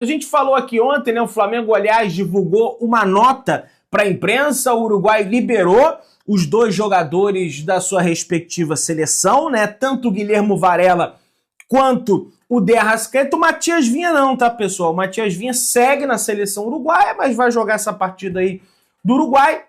A gente falou aqui ontem, né? O Flamengo, aliás, divulgou uma nota para a imprensa. O Uruguai liberou os dois jogadores da sua respectiva seleção, né? Tanto o Guilhermo Varela quanto o De Arrascaeta. O Matias Vinha não, tá, pessoal? O Matias Vinha segue na seleção uruguaia, mas vai jogar essa partida aí do Uruguai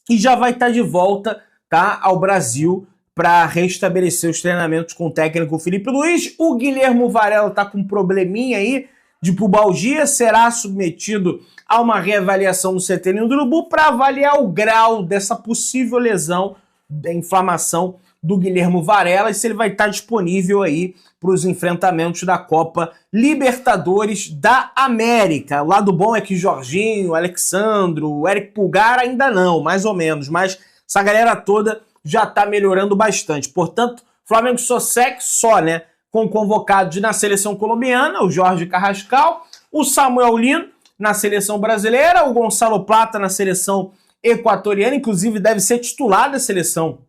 e já vai estar de volta, tá, ao Brasil para restabelecer os treinamentos com o técnico Felipe Luiz. O Guilhermo Varela tá com um probleminha aí de pubalgia, será submetido a uma reavaliação no CT do Urubu para avaliar o grau dessa possível lesão, da inflamação do Guilhermo Varela e se ele vai estar disponível aí para os enfrentamentos da Copa Libertadores da América. O lado bom é que Jorginho, Alexandro, Eric Pulgar ainda não, mais ou menos, mas essa galera toda já está melhorando bastante. Portanto, Flamengo só segue né, com convocados na seleção colombiana, o Jorge Carrascal, o Samuel Lino na seleção brasileira, o Gonçalo Plata na seleção equatoriana, inclusive deve ser titular da seleção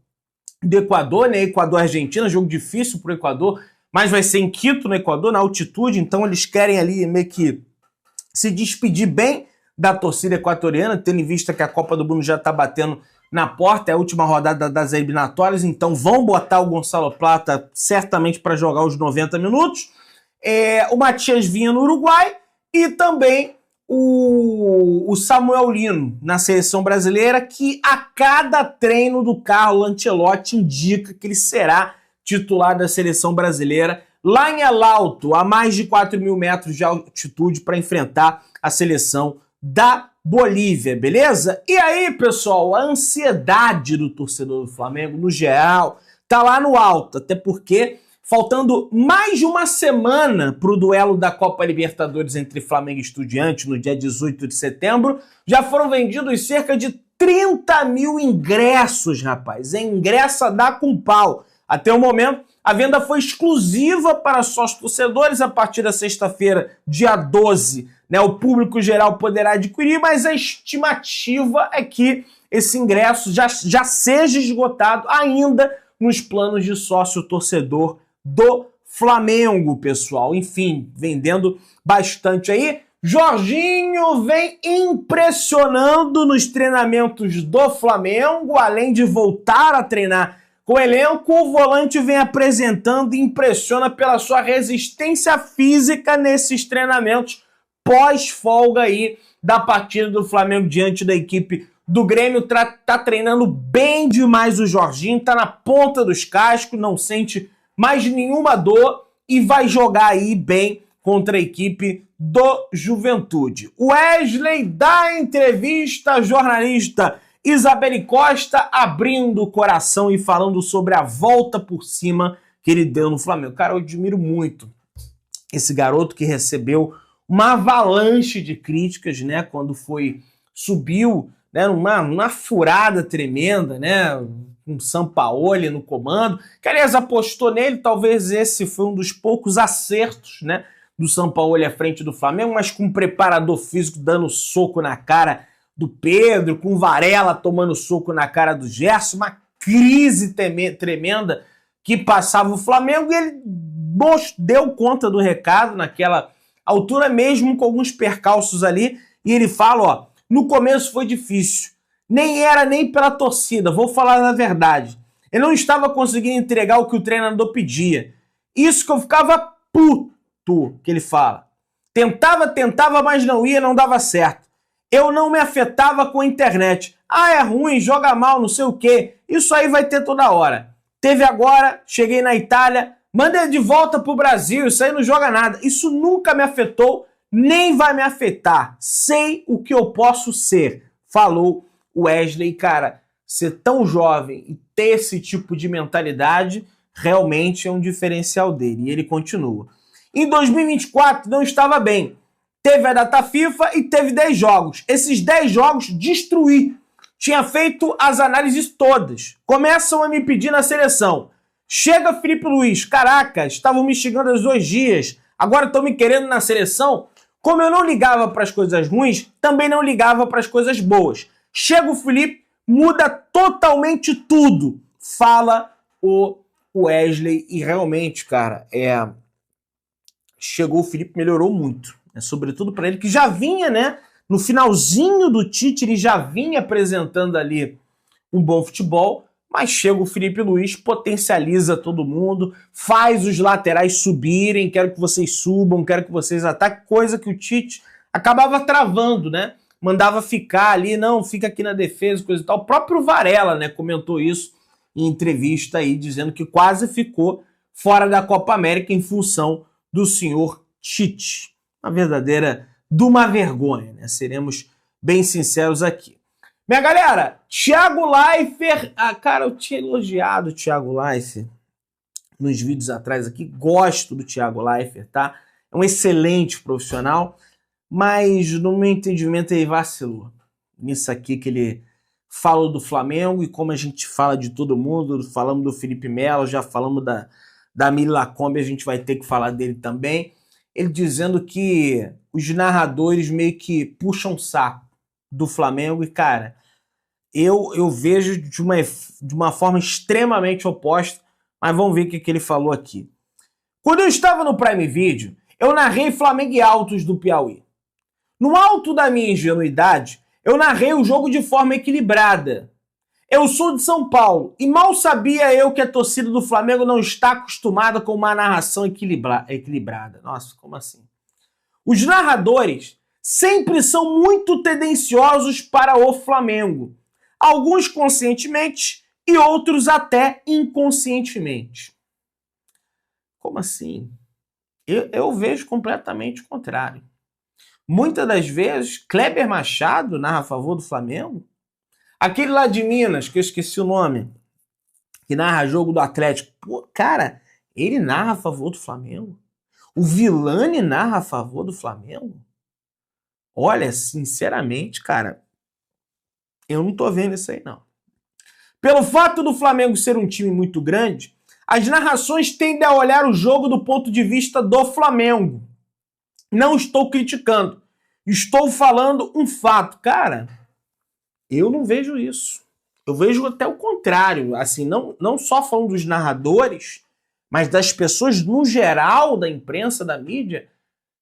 do Equador, né? Equador-Argentina, jogo difícil para o Equador, mas vai ser em Quito, no Equador, na altitude, então eles querem ali meio que se despedir bem da torcida equatoriana, tendo em vista que a Copa do Mundo já está batendo na porta, é a última rodada das eliminatórias, então vão botar o Gonçalo Plata certamente para jogar os 90 minutos, o Matias Vinha no Uruguai e também o Samuel Lino na seleção brasileira, que a cada treino do Carlo Ancelotti indica que ele será titular da seleção brasileira lá em El Alto, a mais de 4.000 metros de altitude, para enfrentar a seleção da Bolívia, beleza? E aí, pessoal, a ansiedade do torcedor do Flamengo, no geral, tá lá no alto, até porque faltando mais de uma semana para o duelo da Copa Libertadores entre Flamengo e Estudiantes, no dia 18 de setembro, já foram vendidos cerca de 30 mil ingressos, rapaz. Ingresso a dar com pau. Até o momento, a venda foi exclusiva para sócios torcedores. A partir da sexta-feira, dia 12, né, o público geral poderá adquirir, mas a estimativa é que esse ingresso já seja esgotado ainda nos planos de sócio torcedor do Flamengo, pessoal. Enfim, vendendo bastante aí. Jorginho vem impressionando nos treinamentos do Flamengo, além de voltar a treinar com o elenco, o volante vem apresentando e impressiona pela sua resistência física nesses treinamentos pós-folga aí da partida do Flamengo diante da equipe do Grêmio. Tá treinando bem demais o Jorginho, tá na ponta dos cascos, não sente mais nenhuma dor e vai jogar aí bem contra a equipe do Juventude. O Wesley dá entrevista à jornalista Isabelle Costa, abrindo o coração e falando sobre a volta por cima que ele deu no Flamengo. Cara, eu admiro muito esse garoto que recebeu uma avalanche de críticas, né, quando subiu, né, numa furada tremenda, né, com o Sampaoli no comando, que aliás apostou nele. Talvez esse foi um dos poucos acertos, né, do Sampaoli à frente do Flamengo, mas com um preparador físico dando soco na cara do Pedro, com o Varela tomando soco na cara do Gerson, uma crise tremenda que passava o Flamengo, e ele deu conta do recado naquela altura, mesmo com alguns percalços ali, e ele fala, ó, no começo foi difícil, nem era nem pela torcida, vou falar a verdade. Eu não estava conseguindo entregar o que o treinador pedia. Isso que eu ficava puto, que ele fala. Tentava, mas não ia, não dava certo. Eu não me afetava com a internet. Ah, é ruim, joga mal, não sei o quê. Isso aí vai ter toda hora. Teve agora, cheguei na Itália, mandei de volta pro Brasil, isso aí não joga nada. Isso nunca me afetou, nem vai me afetar. Sei o que eu posso ser, falou Wesley. Cara, ser tão jovem e ter esse tipo de mentalidade realmente é um diferencial dele. E ele continua. Em 2024 não estava bem. Teve a data FIFA e teve 10 jogos. Esses 10 jogos destruí. Tinha feito as análises todas. Começam a me pedir na seleção. Chega Felipe Luiz. Caraca, estavam me xingando há 2 dias. Agora estão me querendo na seleção. Como eu não ligava para as coisas ruins, também não ligava para as coisas boas. Chega o Felipe, muda totalmente tudo. Fala o Wesley. E realmente, cara, chegou o Felipe, melhorou muito. né? Sobretudo para ele, que já vinha, né? No finalzinho do Tite, ele já vinha apresentando ali um bom futebol, mas chega o Felipe Luiz, potencializa todo mundo, faz os laterais subirem, quero que vocês subam, quero que vocês ataquem, coisa que o Tite acabava travando, né? Mandava ficar ali, não, fica aqui na defesa, coisa e tal. O próprio Varela, né, comentou isso em entrevista aí, dizendo que quase ficou fora da Copa América em função do senhor Tite. Uma verdadeira de uma vergonha, né? Seremos bem sinceros aqui. Minha galera, Thiago Leifert, cara, eu tinha elogiado o Thiago Leifert nos vídeos atrás aqui, gosto do Thiago Leifert, tá? É um excelente profissional, mas no meu entendimento ele vacilou. Nisso aqui que ele falou do Flamengo e como a gente fala de todo mundo, falamos do Felipe Melo, já falamos da Mili Lacombe, a gente vai ter que falar dele também. Ele dizendo que os narradores meio que puxam o saco do Flamengo e, cara, eu vejo de uma forma extremamente oposta, mas vamos ver o que ele falou aqui. Quando eu estava no Prime Video, eu narrei Flamengo e Altos do Piauí. No alto da minha ingenuidade, eu narrei o jogo de forma equilibrada. Eu sou de São Paulo e mal sabia eu que a torcida do Flamengo não está acostumada com uma narração equilibrada. Nossa, como assim? Os narradores sempre são muito tendenciosos para o Flamengo. Alguns conscientemente e outros até inconscientemente. Como assim? Eu vejo completamente o contrário. Muitas das vezes, Kleber Machado narra a favor do Flamengo. Aquele lá de Minas, que eu esqueci o nome, que narra jogo do Atlético. Pô, cara, ele narra a favor do Flamengo. O Vilani narra a favor do Flamengo. Olha, sinceramente, cara, eu não tô vendo isso aí, não. Pelo fato do Flamengo ser um time muito grande, as narrações tendem a olhar o jogo do ponto de vista do Flamengo. Não estou criticando. Estou falando um fato. Cara, eu não vejo isso. Eu vejo até o contrário. Assim, não só falando dos narradores, mas das pessoas no geral, da imprensa, da mídia.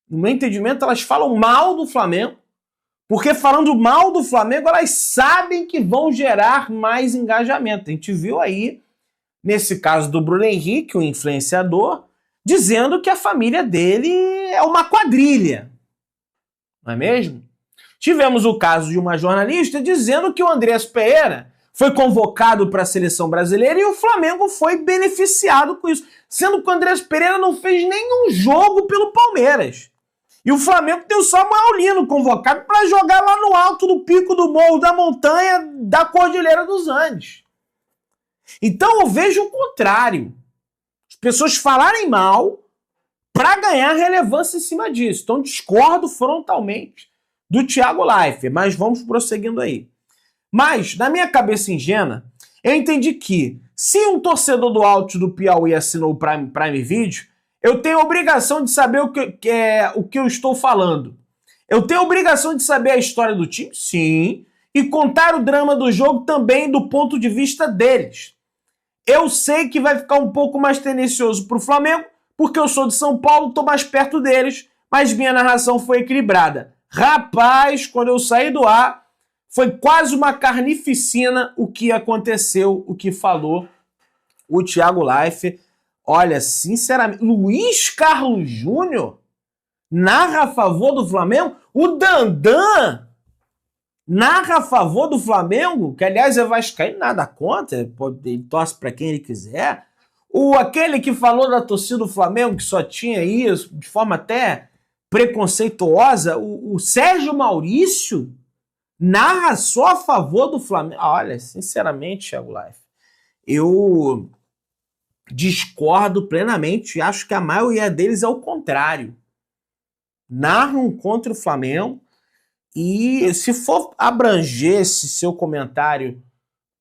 No meu entendimento, elas falam mal do Flamengo, porque falando mal do Flamengo, elas sabem que vão gerar mais engajamento. A gente viu aí, nesse caso do Bruno Henrique, o influenciador, dizendo que a família dele é uma quadrilha. Não é mesmo? Tivemos o caso de uma jornalista dizendo que o Andrés Pereira foi convocado para a seleção brasileira e o Flamengo foi beneficiado com isso. Sendo que o Andrés Pereira não fez nenhum jogo pelo Palmeiras. E o Flamengo tem o Samuel Lino convocado para jogar lá no alto do pico do morro da montanha da Cordilheira dos Andes. Então eu vejo o contrário. As pessoas falarem mal para ganhar relevância em cima disso. Então discordo frontalmente do Thiago Leifert, mas vamos prosseguindo aí. Mas, na minha cabeça ingênua, eu entendi que se um torcedor do Altos do Piauí assinou o Prime Video, eu tenho a obrigação de saber o que eu estou falando. Eu tenho a obrigação de saber a história do time, sim, e contar o drama do jogo também do ponto de vista deles. Eu sei que vai ficar um pouco mais tendencioso para o Flamengo, porque eu sou de São Paulo, estou mais perto deles, mas minha narração foi equilibrada. Rapaz, quando eu saí do ar, foi quase uma carnificina o que aconteceu, o que falou o Thiago Leifert. Olha, sinceramente, Luiz Carlos Júnior narra a favor do Flamengo? O Dandan narra a favor do Flamengo? Que, aliás, é vascaíno, nada contra, ele torce para quem ele quiser. Aquele que falou da torcida do Flamengo, que só tinha isso, de forma até preconceituosa, o Sérgio Maurício narra só a favor do Flamengo. Olha, sinceramente, Thiago Leifert, eu discordo plenamente e acho que a maioria deles é o contrário. Narram contra o Flamengo e se for abranger esse seu comentário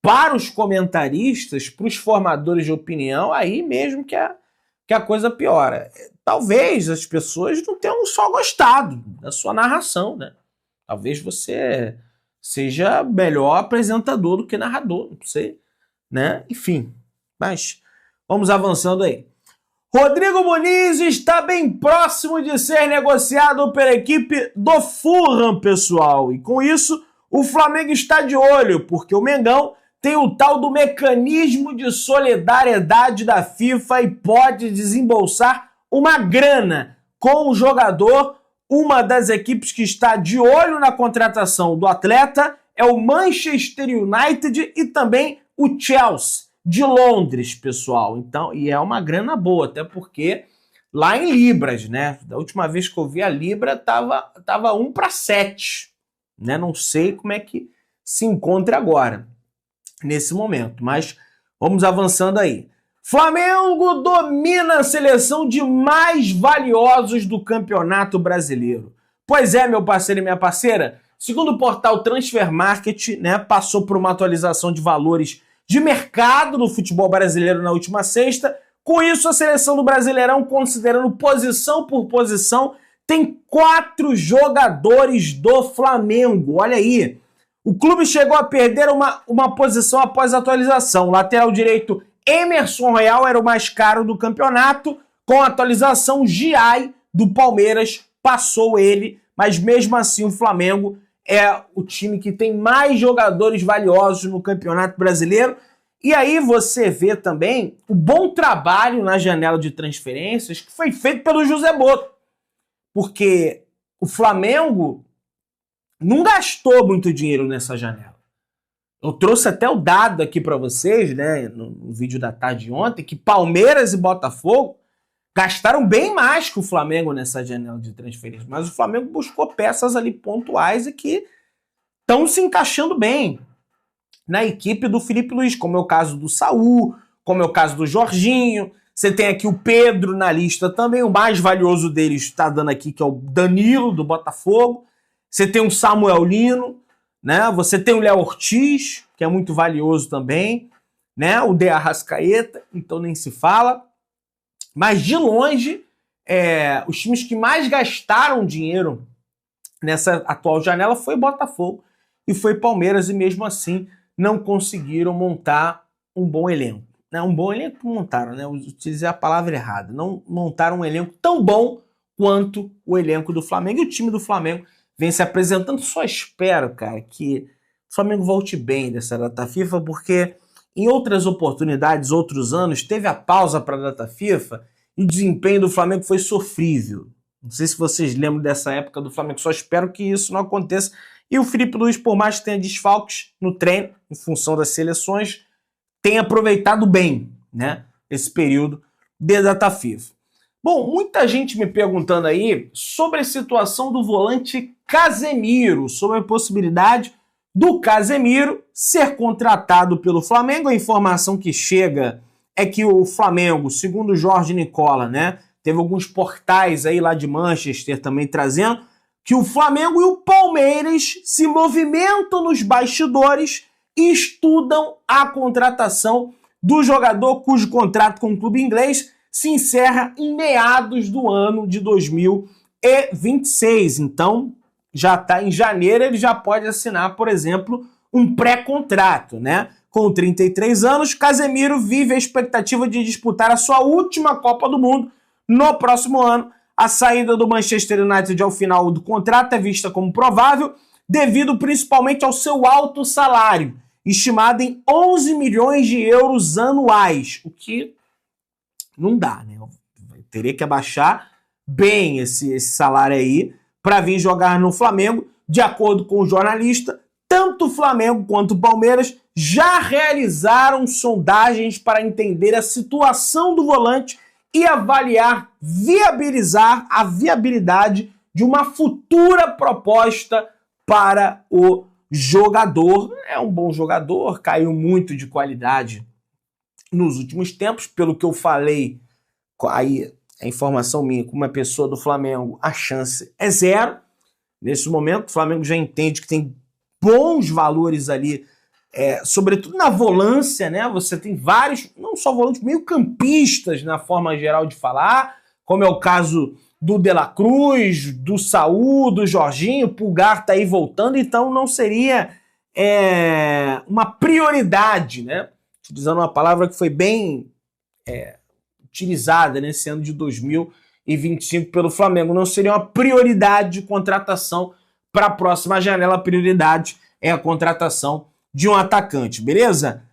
para os comentaristas, para os formadores de opinião, aí mesmo que a coisa piora. Talvez as pessoas não tenham só gostado da sua narração, né? Talvez você seja melhor apresentador do que narrador, não sei, né? Enfim, mas vamos avançando aí. Rodrigo Muniz está bem próximo de ser negociado pela equipe do Fulham, pessoal. E com isso, o Flamengo está de olho, porque o Mengão tem o tal do mecanismo de solidariedade da FIFA e pode desembolsar uma grana com o jogador. Uma das equipes que está de olho na contratação do atleta é o Manchester United e também o Chelsea de Londres, pessoal. Então, e é uma grana boa, até porque lá em libras, né? Da última vez que eu vi a libra tava 1 para 7, né? Não sei como é que se encontra agora nesse momento, mas vamos avançando aí. Flamengo domina a seleção de mais valiosos do Campeonato Brasileiro. Pois é, meu parceiro e minha parceira, segundo o portal Transfer Market, né, passou por uma atualização de valores de mercado no futebol brasileiro na última sexta. Com isso, a seleção do Brasileirão, considerando posição por posição, tem 4 jogadores do Flamengo. Olha aí, o clube chegou a perder uma posição após a atualização. O lateral direito Emerson Royal era o mais caro do campeonato. Com a atualização, Giai do Palmeiras passou ele, mas mesmo assim o Flamengo é o time que tem mais jogadores valiosos no Campeonato Brasileiro. E aí você vê também o bom trabalho na janela de transferências que foi feito pelo José Boto. Porque o Flamengo não gastou muito dinheiro nessa janela. Eu trouxe até o dado aqui para vocês, né, no vídeo da tarde de ontem, que Palmeiras e Botafogo gastaram bem mais que o Flamengo nessa janela de transferência, mas o Flamengo buscou peças ali pontuais e que estão se encaixando bem na equipe do Felipe Luiz, como é o caso do Saul, como é o caso do Jorginho. Você tem aqui o Pedro na lista também, o mais valioso deles está dando aqui, que é o Danilo, do Botafogo. Você tem o Samuel Lino, né? Você tem o Léo Ortiz, que é muito valioso também, né? O De Arrascaeta, então nem se fala. Mas, de longe, os times que mais gastaram dinheiro nessa atual janela foi Botafogo e foi Palmeiras, e mesmo assim não conseguiram montar um bom elenco. Né? Um bom elenco montaram, né? Eu utilizei a palavra errada. Não montaram um elenco tão bom quanto o elenco do Flamengo. E o time do Flamengo vem se apresentando. Só espero, cara, que o Flamengo volte bem dessa data FIFA, porque em outras oportunidades, outros anos, teve a pausa para a data FIFA e o desempenho do Flamengo foi sofrível. Não sei se vocês lembram dessa época do Flamengo, só espero que isso não aconteça. E o Felipe Luiz, por mais que tenha desfalques no treino, em função das seleções, tem aproveitado bem, né, esse período de data FIFA. Bom, muita gente me perguntando aí sobre a situação do volante Casemiro, sobre a possibilidade do Casemiro ser contratado pelo Flamengo. A informação que chega é que o Flamengo, segundo o Jorge Nicola, né, teve alguns portais aí lá de Manchester também trazendo que o Flamengo e o Palmeiras se movimentam nos bastidores e estudam a contratação do jogador cujo contrato com o clube inglês se encerra em meados do ano de 2026. Então, já está em janeiro, ele já pode assinar, por exemplo, um pré-contrato, né? Com 33 anos, Casemiro vive a expectativa de disputar a sua última Copa do Mundo no próximo ano. A saída do Manchester United ao final do contrato é vista como provável, devido principalmente ao seu alto salário, estimado em 11 milhões de euros anuais, o que não dá, né? Teria que abaixar bem esse salário aí para vir jogar no Flamengo. De acordo com o jornalista, tanto o Flamengo quanto o Palmeiras já realizaram sondagens para entender a situação do volante e avaliar, viabilizar a viabilidade de uma futura proposta para o jogador. É um bom jogador, caiu muito de qualidade nos últimos tempos, pelo que eu falei, aí a informação minha, como uma pessoa do Flamengo, a chance é zero. Nesse momento, o Flamengo já entende que tem bons valores ali, sobretudo na volância, né? Você tem vários, não só volantes, meio campistas na forma geral de falar, como é o caso do De La Cruz, do Saul, do Jorginho. O Pulgar tá aí voltando, então não seria uma prioridade, né? Utilizando uma palavra que foi bem utilizada nesse ano de 2025 pelo Flamengo. Não seria uma prioridade de contratação para a próxima janela. A prioridade é a contratação de um atacante, beleza?